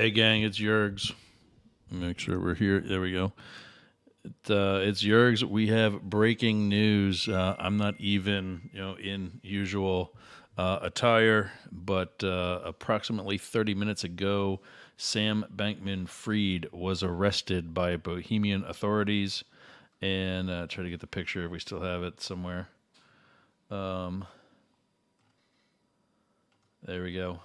Hey gang, it's Yergs. Make sure we're here. There we go. It's Yergs. We have breaking news. I'm not even, in usual attire, but approximately 30 minutes ago, Sam Bankman-Fried was arrested by Bohemian authorities. And try to get the picture if we still have it somewhere. There we go.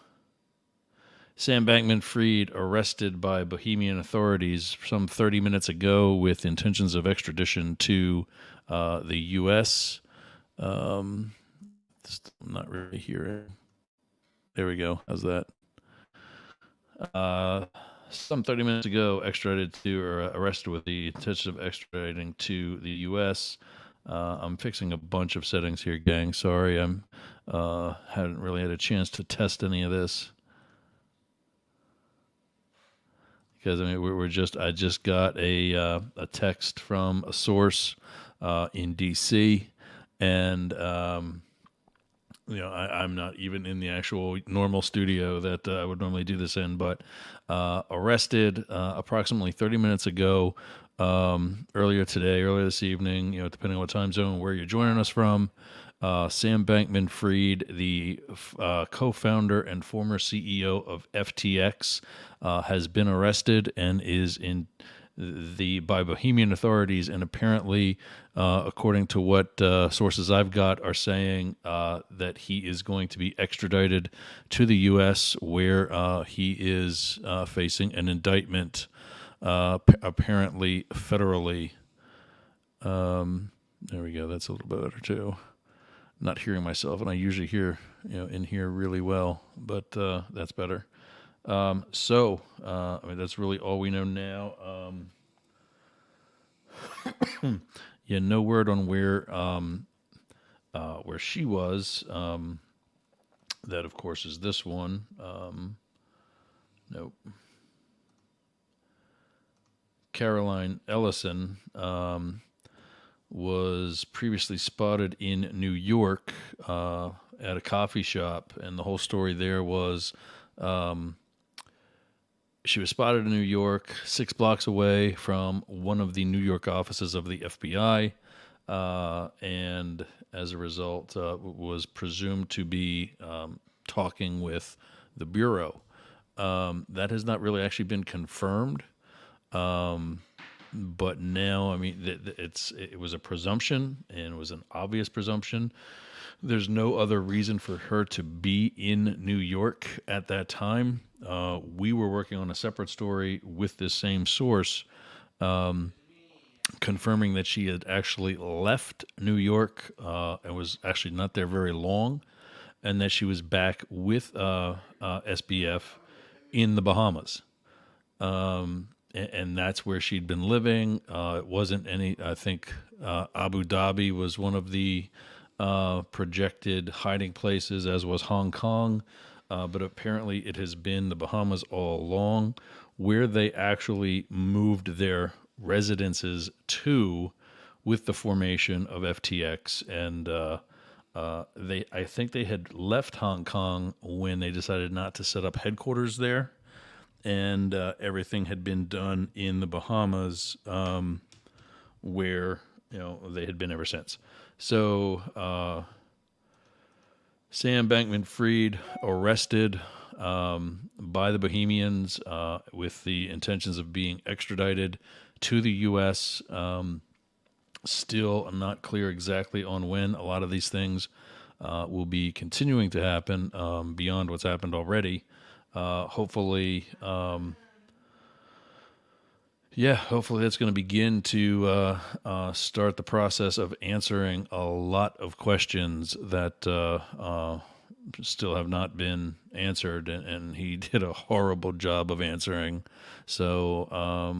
Sam Bankman-Fried arrested by Bohemian authorities some 30 minutes ago with intentions of extradition to the U.S. Not really hearing. There we go. How's that? Some 30 minutes ago, extradited to or arrested with the intention of extraditing to the U.S. I'm fixing a bunch of settings here, gang. Sorry, I'm hadn't really had a chance to test any of this. Because I just got a text from a source in D.C. and I'm not even in the actual normal studio that I would normally do this in, but arrested approximately 30 minutes ago, earlier this evening, depending on what time zone, where you're joining us from. Sam Bankman-Fried, the co-founder and former CEO of FTX, has been arrested and is by Bohemian authorities, and apparently, according to what sources I've got, are saying that he is going to be extradited to the U.S., where he is facing an indictment, apparently federally. There we go. That's a little better too. Not hearing myself, and I usually hear in here really well, but that's better. That's really all we know now. No word on where she was. That of course is this one. Nope. Caroline Ellison was previously spotted in New York at a coffee shop, and the whole story there was she was spotted in New York, 6 blocks away from one of the New York offices of the FBI, and as a result, was presumed to be talking with the Bureau. That has not really actually been confirmed. But now, it was a presumption, and it was an obvious presumption. There's no other reason for her to be in New York at that time. We were working on a separate story with this same source, confirming that she had actually left New York and was actually not there very long, and that she was back with SBF in the Bahamas. And that's where she'd been living. It wasn't I think Abu Dhabi was one of the projected hiding places, as was Hong Kong. But apparently it has been the Bahamas all along, where they actually moved their residences to with the formation of FTX. And I think they had left Hong Kong when they decided not to set up headquarters there. And everything had been done in the Bahamas, where they had been ever since. So Sam Bankman-Fried arrested by the Bohemians with the intentions of being extradited to the U.S. Still not clear exactly on when a lot of these things will be continuing to happen beyond what's happened already. Hopefully that's going to begin to start the process of answering a lot of questions that still have not been answered, and he did a horrible job of answering. So, I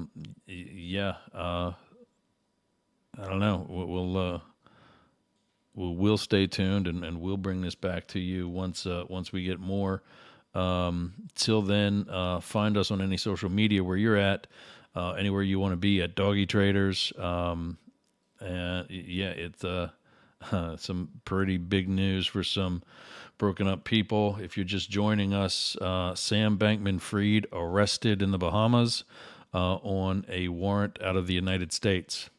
don't know. We'll stay tuned, and we'll bring this back to you once we get more. Till then, find us on any social media where you're at, anywhere you want to be at Doggy Traders. And it's Some pretty big news for some broken up people. If you're just joining us, Sam Bankman-Fried arrested in the Bahamas on a warrant out of the United States,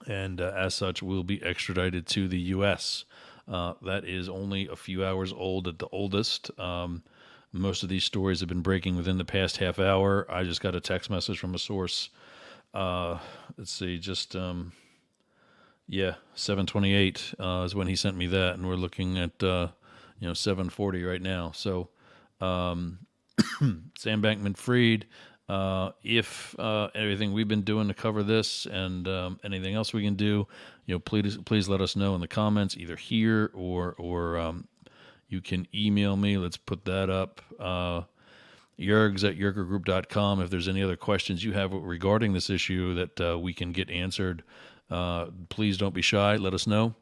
and as such will be extradited to the U.S. That is only a few hours old at the oldest. Most of these stories have been breaking within the past half hour. I just got a text message from a source. Let's see, just 7:28 is when he sent me that, and we're looking at 7:40 right now. So Sam Bankman-Fried. If everything we've been doing to cover this and anything else we can do, please let us know in the comments, either here or you can email me. Let's put that up. Yergs@yergergroup.com. If there's any other questions you have regarding this issue that we can get answered, please don't be shy. Let us know,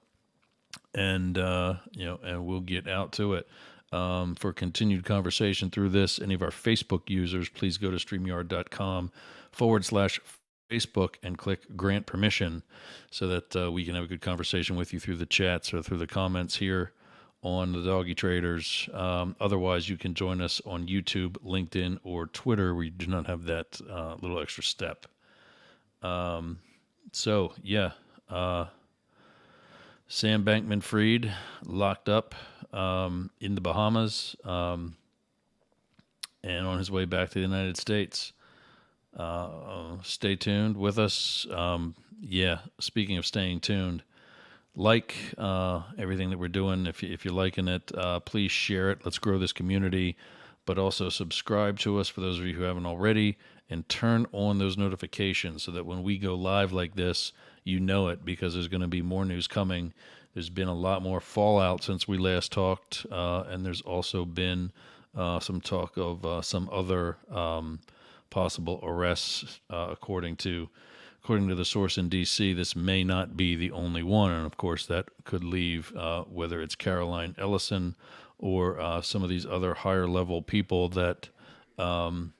and and we'll get out to it. For continued conversation through this, any of our Facebook users, please go to StreamYard.com/Facebook and click grant permission so that we can have a good conversation with you through the chats or through the comments here on the Doggy Traders. Otherwise, you can join us on YouTube, LinkedIn, or Twitter, where you do not have that little extra step. Sam Bankman-Fried locked up in the Bahamas and on his way back to the United States. Stay tuned with us. Speaking of staying tuned, like everything that we're doing. If you're liking it, please share it. Let's grow this community. But also subscribe to us for those of you who haven't already, and turn on those notifications so that when we go live like this, you know it, because there's going to be more news coming. There's been a lot more fallout since we last talked, and there's also been some talk of some other possible arrests. According to the source in D.C., this may not be the only one, and of course that could leave whether it's Caroline Ellison or some of these other higher level people that they've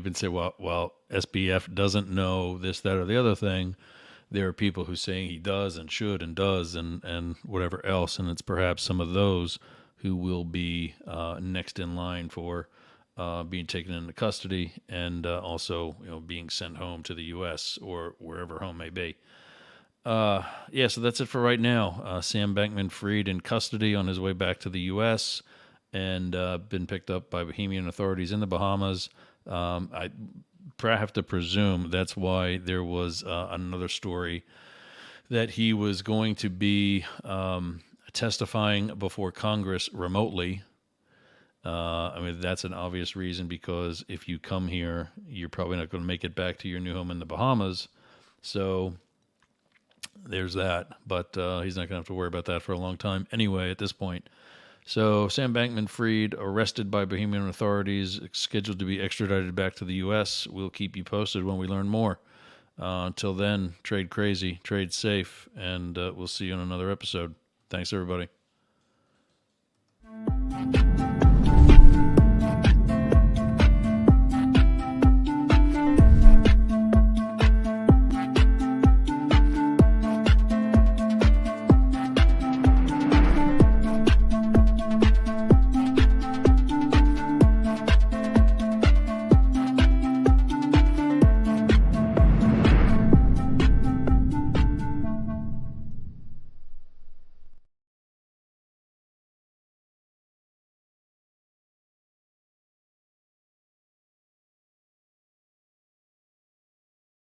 been saying, well, SBF doesn't know this, that, or the other thing. There are people who saying he does and should and does and whatever else, and it's perhaps some of those who will be next in line for being taken into custody and also being sent home to the U.S. or wherever home may be. So that's it for right now. Sam Bankman-Fried in custody on his way back to the U.S. and been picked up by Bahamian authorities in the Bahamas. I have to presume that's why there was another story that he was going to be testifying before Congress remotely. That's an obvious reason, because if you come here, you're probably not going to make it back to your new home in the Bahamas. So there's that. But he's not going to have to worry about that for a long time anyway at this point. So Sam Bankman-Fried arrested by Bahamian authorities, scheduled to be extradited back to the U.S. We'll keep you posted when we learn more. Until then, trade crazy, trade safe, and we'll see you on another episode. Thanks, everybody.